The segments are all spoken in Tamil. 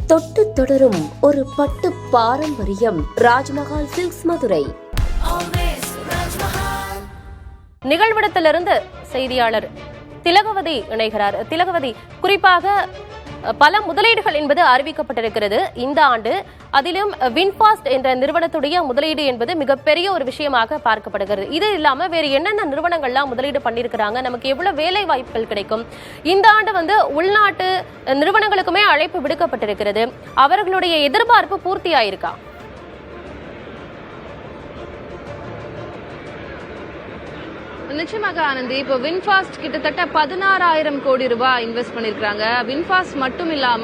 தொட்டு தொடரும் ஒரு பட்டு பாரம்பரியம். ராஜ்மஹால் சில்க்ஸ் மதுரை. நிகழ்விடத்திலிருந்து செய்தியாளர் திலகவதி இணைகிறார். திலகவதி, குறிப்பாக பல முதலீடுகள் என்பது அறிவிக்கப்பட்டிருக்கிறது இந்த ஆண்டு. அதிலும் வின்ஃபாஸ்ட் என்ற நிறுவனத்துடைய முதலீடு என்பது மிகப்பெரிய ஒரு விஷயமாக பார்க்கப்படுகிறது. இது இல்லாம வேறு என்னென்ன நிறுவனங்கள்லாம் முதலீடு பண்ணியிருக்கிறாங்க, நமக்கு எவ்வளவு வேலை வாய்ப்புகள் கிடைக்கும்? இந்த ஆண்டு உள்நாட்டு நிறுவனங்களுக்குமே அழைப்பு விடுக்கப்பட்டிருக்கிறது. அவர்களுடைய எதிர்பார்ப்பு பூர்த்தியாயிருக்கா? நிச்சயமாக ஆனந்தி, இப்போ வின்ஃபாஸ்ட் கிட்டத்தட்ட 16,000 கோடி ரூபாய் இன்வெஸ்ட் பண்ணிருக்காங்க. வின்ஃபாஸ்ட் மட்டும் இல்லாம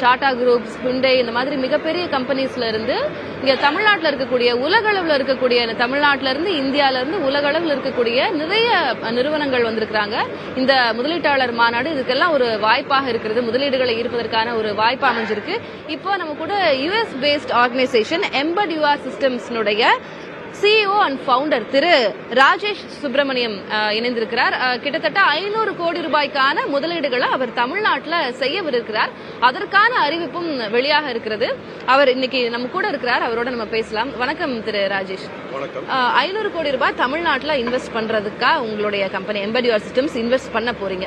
டாடா குரூப்ஸ், ஹுண்டை இந்த மாதிரி மிகப்பெரிய கம்பெனிஸ்ல இருந்து இங்க தமிழ்நாட்டில் இருக்கக்கூடிய, உலக அளவில் இருக்கக்கூடிய, தமிழ்நாட்டில இருந்து இந்தியால இருந்து உலக அளவில் இருக்கக்கூடிய நிறைய நிறுவனங்கள் வந்திருக்கிறாங்க. இந்த முதலீட்டாளர் மாநாடு இதுக்கெல்லாம் ஒரு வாய்ப்பாக இருக்கிறது. முதலீடுகளை ஈர்ப்பதற்கான ஒரு வாய்ப்பு அமைஞ்சிருக்கு. இப்போ நம்ம கூட US based organisation Embedur சிஸ்டம்ஸ்னுடைய CEO அண்ட் ஃபவுண்டர் திரு ராஜேஷ் சுப்பிரமணியம் இணைந்திருக்கிறார். கிட்டத்தட்ட 500 கோடி ரூபாய்க்கான முதலீடுகளை அவர் தமிழ்நாட்டில் செய்யவிருக்கிறார். அதற்கான அறிவிப்பும் வெளியாக இருக்கிறது. அவர் இன்னைக்கு நம்ம கூட இருக்கிறார். அவரோட நம்ம பேசலாம். வணக்கம் திரு ராஜேஷ். 500 கோடி ரூபாய் தமிழ்நாட்டில் இன்வெஸ்ட் பண்றதுக்கா உங்களுடைய company embed UR systems invest பண்ண போறீங்க?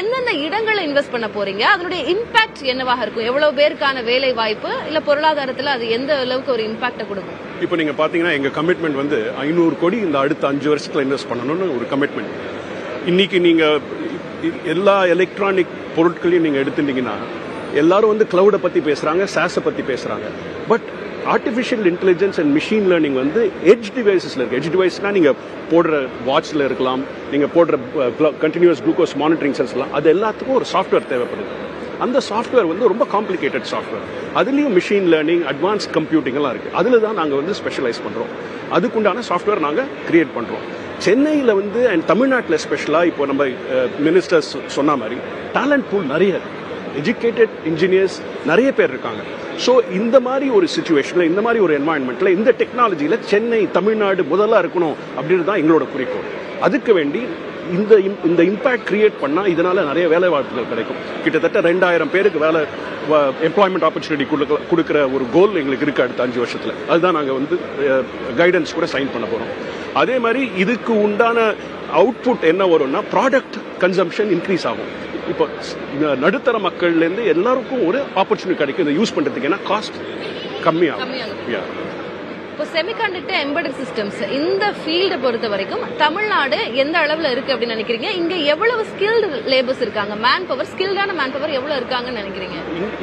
என்னென்ன இடங்களை இன்வெஸ்ட் பண்ண போறீங்க? அதனுடைய இம்பாக்ட் என்னவாக இருக்கும்? எவ்வளவு பேருக்கான வேலை வாய்ப்பு, இல்ல பொருளாதாரத்தில் அது எந்த அளவுக்கு ஒரு இம்பாக்ட கொடுக்கும்? இப்போ நீங்க பாத்தீங்கன்னா எங்க கமிட்மெண்ட் 500 கோடி இந்த அடுத்த 5 வருஷத்துல இன்வெஸ்ட் பண்ணணும்னு ஒரு கமிட்மெண்ட். இன்னைக்கு நீங்க எல்லா எலக்ட்ரானிக் பொருட்களையும் நீங்க எடுத்துட்டீங்கன்னா எல்லாரும் கிளவுட பத்தி பேசுறாங்க, சாஸ பத்தி பேசுறாங்க. But artificial intelligence and machine learning edge டிவைசஸ்ல இருக்கு. எட்ஜ் டிவைஸ்னா நீங்க போடுற வாட்ச்ல இருக்கலாம், நீங்க போடுற கண்டினியூஸ் குளுக்கோஸ் மானிட்டரிங் சென்ஸ்லாம், அது எல்லாத்துக்கும் ஒரு சாஃப்ட்வேர் தேவைப்படுது. அந்த சாஃப்ட்வேர் ரொம்ப காம்ப்ளிகேட்டட் சாஃப்ட்வேர். அதுலயும் மிஷின் லேர்னிங், அட்வான்ஸ் கம்ப்யூட்டிங் எல்லாம் இருக்கு. அதுல தான் நாங்க ஸ்பெஷலைஸ் பண்றோம். அதுக்குண்டான சாஃப்ட்வேர் நாங்க கிரியேட் பண்றோம். சென்னையில அண்ட் தமிழ்நாட்டில் ஸ்பெஷலா இப்போ நம்ம மினிஸ்டர்ஸ் சொன்ன மாதிரி டேலண்ட் பூல் நிறைய இருக்கு. எஜுகேட்டட் இன்ஜினியர்ஸ் நிறைய பேர் இருக்காங்க. ஸோ இந்த மாதிரி ஒரு சிச்சுவேஷன்ல, இந்த மாதிரி ஒரு என்வாயன்மெண்ட்ல, இந்த டெக்னாலஜியில சென்னை, தமிழ்நாடு முதல்ல இருக்கணும் அப்படின்னு தான் எங்களோட குறிக்கோள். அதுக்கு வேண்டி இந்த இம்பாக்ட் கிரியேட் பண்ணா இதனால நிறைய வேலை வாய்ப்புகள் கிடைக்கும். கிட்டத்தட்ட 2000 பேருக்கு வேலை எம்ப்ளாய்மெண்ட் ஆப்பர்ச்சுனிட்டி கொடுக்கிற ஒரு கோல் எங்களுக்கு இருக்கு அடுத்த 5 வருஷத்துல. அதுதான் நாங்க கைடன்ஸ் கூட சைன் பண்ண போறோம். அதே மாதிரி இதுக்கு உண்டான அவுட்புட் என்ன வரும்னா ப்ராடக்ட் கன்சம்ஷன் இன்க்ரீஸ் ஆகும். இப்போ நடுத்தர மக்கள்ல இருந்து எல்லாருக்கும் ஒரு ஆப்பர்ச்சுனிட்டி கிடைக்கும் இதை யூஸ் பண்றதுக்கு. ஏன்னா காஸ்ட் கம்மியாகும். இப்போ செமிகண்டக்டர் எம்பெடட் சிஸ்டம்ஸ் இந்த ஃபீல்டை பொறுத்த வரைக்கும் தமிழ்நாடு எந்த அளவுல இருக்கு அப்படின்னு நினைக்கிறீங்க? இங்க எவ்வளவு ஸ்கில்டு லேபர்ஸ் இருக்காங்க? மேன் பவர், ஸ்கில்டான மேன் பவர் எவ்வளவு இருக்காங்கன்னு நினைக்கிறீங்க?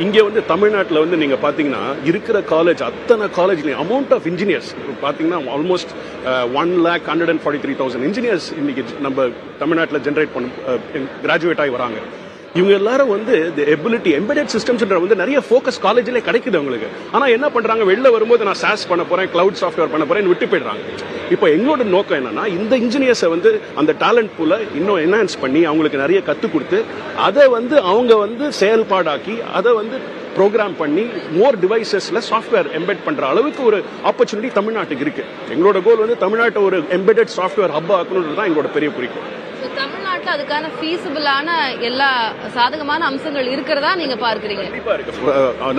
இங்க தமிழ்நாட்டில் நீங்க பாத்தீங்கன்னா இருக்கிற காலேஜ், அத்தனை காலேஜ்லயும் அமௌண்ட் ஆஃப் இன்ஜினியர்ஸ் பாத்தீங்கன்னா ஆல்மோஸ்ட் 1,143,000 இன்ஜினியர்ஸ் இன்னைக்கு நம்ம தமிழ்நாட்டில் ஜென்ரேட் பண்ண கிராஜுவேட் ஆகி வராங்க. இவங்க எல்லாரும் எபிலிட்டி எம்பெடட் சிஸ்டம்ஸ் நிறைய ஃபோக்கஸ் காலேஜ்ல கிடைக்குது அவங்களுக்கு. ஆனா என்ன பண்றாங்க, வெளில வரும்போது நான் சாஸ் பண்ண போறேன், கிளவுட் சாஃப்ட்வேர் பண்ண போறேன் விட்டு போயிடுறாங்க. இப்போ எங்களோட நோக்கம் என்னன்னா இந்த இன்ஜினியர்ஸை அந்த டேலண்ட் பூல இன்னும் என்ஹான்ஸ் பண்ணி அவங்களுக்கு நிறைய கத்து கொடுத்து அதை அவங்க செயல்பாடாக்கி அதை ப்ரோக்ராம் பண்ணி மோர் டிவைசஸ்ல சாஃப்ட்வேர் எம்பெட் பண்ற அளவுக்கு ஒரு ஆப்பர்ச்சுனிட்டி தமிழ்நாட்டுக்கு இருக்கு. எங்களோட கோல் தமிழ்நாட்டை ஒரு எம்பெடட் சாஃப்ட்வேர் ஹப் ஆக்கணும்ன்றது தான் எங்களோட பெரிய குறிக்கோள். தமிழ்நாட்டில் அதுக்கான ஃபீஸிபிளான எல்லா சாதகமான அம்சங்கள் இருக்கிறதா நீங்க பார்க்கிறீங்க?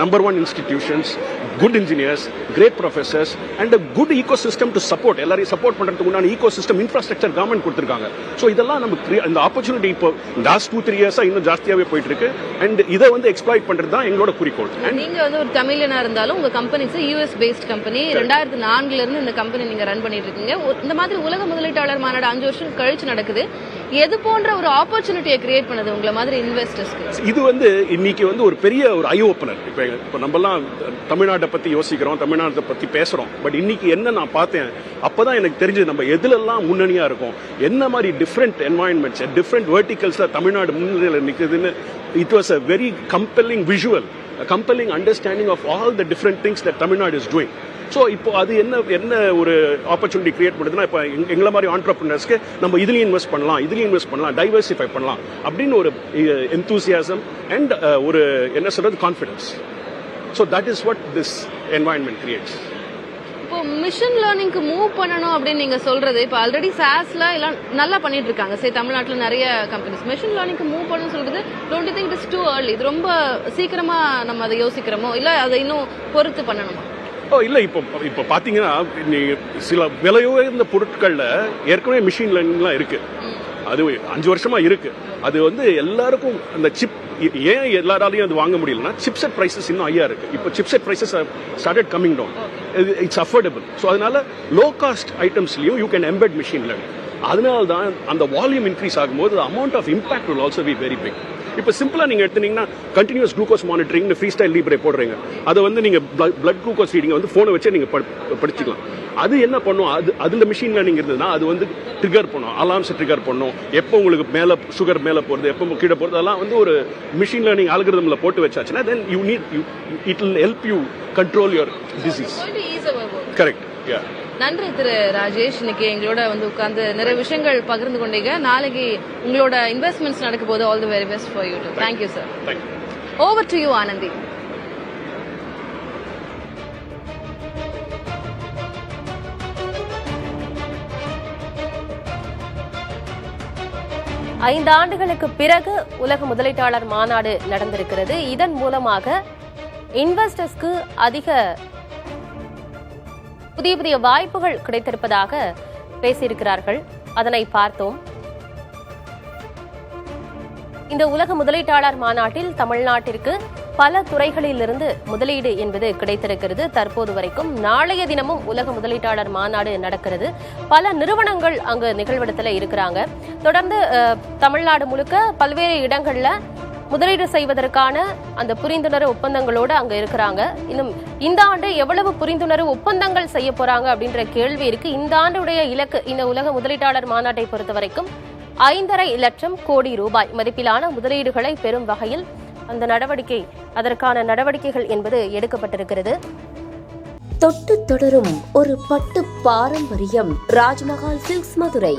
Number 1 institutions, good engineers, great professors and good ecosystem to support. எல்லாரையும் சப்போர்ட் பண்றதுக்கு முன்னாடி ஈகோ சிஸ்டம் இன்ஃப்ராஸ்ட்ரக்சர் கவர்மெண்ட் கொடுத்திருக்காங்க. ஸோ இதெல்லாம் நமக்கு இந்த ஆப்பர்ச்சுனிட்டி இப்போ லாஸ்ட் 2-3 இயர்ஸா இன்னும் ஜாஸ்தியாவே போயிட்டு இருக்கு. அண்ட் இதை எக்ஸ்ப்ளாய்ட் பண்றது தான் எங்களோட குறிக்கோள். நீங்க ஒரு தமிழனா இருந்தாலும் உங்க கம்பெனிஸ் யூஎஸ் பேஸ்ட் கம்பெனி. 2004ல இருந்து இந்த கம்பெனி நீங்க ரன் பண்ணிட்டு இருக்கீங்க. இந்த மாதிரி உலக முதலீட்டாளர் மாநாடு 5 வருஷம் கழிச்சு நடக்குது. எது போன்ற ஒரு ஆப்பர்ச்சுனிட்டியை கிரியேட் பண்ணது உங்களை மாதிரி இன்வெஸ்டர்ஸ்க்கு? இது இன்னைக்கு ஒரு பெரிய ஒரு ஐ ஓப்பனர். இப்போ நம்மலாம் தமிழ்நாட்டை பத்தி யோசிக்கிறோம், தமிழ்நாட்டை பத்தி பேசுறோம். பட் இன்னைக்கு என்ன நான் பார்த்தேன், அப்பதான் எனக்கு தெரிஞ்சது நம்ம எதுலெல்லாம் முன்னணியா இருக்கும், என்ன மாதிரி டிஃப்ரெண்ட் என்வாயன்மெண்ட்ஸ், டிஃப்ரெண்ட் வெர்டிகல்ஸ்ல தமிழ்நாடு முன்னிலையில் நிற்குதுன்னு. It was a very compelling visual, compelling understanding of all the different things that Tamil Nadu is doing. So இப்போ அது என்ன ஒரு ஆப்பர்ச்சுனிட்டி கிரியேட் பண்ணுதுன்னா, இப்போ எங்களை மாதிரி ஆண்டர்பிரினர்ஸ்க்கு நம்ம இதுலயும் இன்வெஸ்ட் பண்ணலாம், டைவர்சிஃபை பண்ணலாம் அப்படின்னு ஒரு எந்தூசியாசம் அண்ட் ஒரு என்ன சொல்றது confidence. So that is what this environment creates. இப்போ மிஷின் லேர்னிங்க்கு மூவ் பண்ணணும் அப்படின்னு நீங்க சொல்றது, இப்போ ஆல்ரெடி சாஸ்ல எல்லாம் நல்லா பண்ணிட்டு இருக்காங்க. சரி, தமிழ்நாட்டுல நிறைய கம்பெனிஸ் மிஷின் லேர்னிங்க்கு மூவ் பண்ணணும்னு சொல்றது, don't you think it is too early? இது ரொம்ப சீக்கிரமா நம்ம அதை யோசிக்கிறோமோ, இல்ல அதை இன்னும் பொறுத்து பண்ணணுமா? இல்ல இப்போ பாத்தீங்கன்னா சில விலையுயர்ந்த பொருட்கள்ல ஏற்கனவே மிஷின் லேர்னிங்லாம் இருக்கு. அது 5 வருஷமா இருக்கு. அது வந்து எல்லாருக்கும் அந்த சிப் ஏன் எல்லாராலையும் அது வாங்க முடியலன்னா சிப்செட் பிரைசஸ் இன்னும் ஹையா இருக்கு. இப்போ chipset prices started coming down. It's affordable. So அதனால லோ காஸ்ட் ஐட்டம்ஸ்லயும் you can embed machine learning. அதனால தான் அந்த வால்யூம் இன்க்ரீஸ் ஆகும்போது amount of impact will also be very big. இப்போ சிம்பிளா நீங்க எடுத்தீங்கன்னா continuous glucose monitoring free style Libre போடுறீங்க. அதை வந்து நீங்க பிளட் குளுக்கோஸ் ரீடிங் வந்து போனை வச்சே நீங்க படிச்சுக்கலாம். அது என்ன பண்ணும், அதுல மிஷின் லேர்னிங் இருந்ததுன்னா அது வந்து ட்ரிகர் பண்ணும், அலார்ம்ஸ் ட்ரிகர் பண்ணும். எப்போ உங்களுக்கு மேல சுகர் மேல போறது, எப்போ கீழே போறது, அதெல்லாம் வந்து ஒரு மிஷின் லேர்னிங் அல்காரிதம்ல போட்டு வச்சாச்சுன்னா then you need it will help you control your disease. Correct. நன்றி திரு ராஜேஷ். இன்னைக்கு எங்களோட வந்து உட்கார்ந்து நிறைய விஷயங்கள் பகிர்ந்து கொண்டீங்க. நாளைக்கு உங்களோட இன்வெஸ்ட்மெண்ட்ஸ் நடக்கும் போது all the very best for you. Thank you sir. Over to you Anandhi. ஐந்து ஆண்டுகளுக்கு பிறகு உலக முதலீட்டாளர் மாநாடு நடந்திருக்கிறது. இதன் மூலமாக இன்வெஸ்டர்ஸ்க்கு அதிக புதிய புதிய வாய்ப்புகள் கிடைத்திருப்பதாக பேசியிருக்கிறார்கள். அதனை பார்த்தோம். இந்த உலக முதலீட்டாளர் மாநாட்டில் தமிழ்நாட்டிற்கு பல துறைகளிலிருந்து முதலீடு என்பது கிடைத்திருக்கிறது. தற்போது வரைக்கும் நாளைய தினமும் உலக முதலீட்டாளர் மாநாடு நடக்கிறது. பல நிறுவனங்கள் அங்கு நிகழ்விடத்தில் இருக்கிறாங்க. தொடர்ந்து தமிழ்நாடு முழுக்க பல்வேறு இடங்கள்ல முதலீடு செய்வதற்கான அந்த புரிந்துணர்வு ஒப்பந்தங்களோடு அங்க இருக்கிறாங்க. இன்னும் இந்த ஆண்டு எவ்வளவு புரிந்துணர்வு ஒப்பந்தங்கள் செய்ய போறாங்க அப்படின்ற கேள்வி இருக்கு. இந்த ஆண்டுடைய இலக்கு, இந்த உலக முதலீட்டாளர் மாநாட்டை பொறுத்த வரைக்கும் 5.5 லட்சம் கோடி ரூபாய் மதிப்பிலான முதலீடுகளை பெறும் வகையில் அதற்கான நடவடிக்கைகள் என்பது எடுக்கப்பட்டிருக்கிறது. தொட்டு தொடரும் ஒரு பட்டு பாரம்பரியம் ராஜ்மஹால் சில்க்ஸ் மதுரை.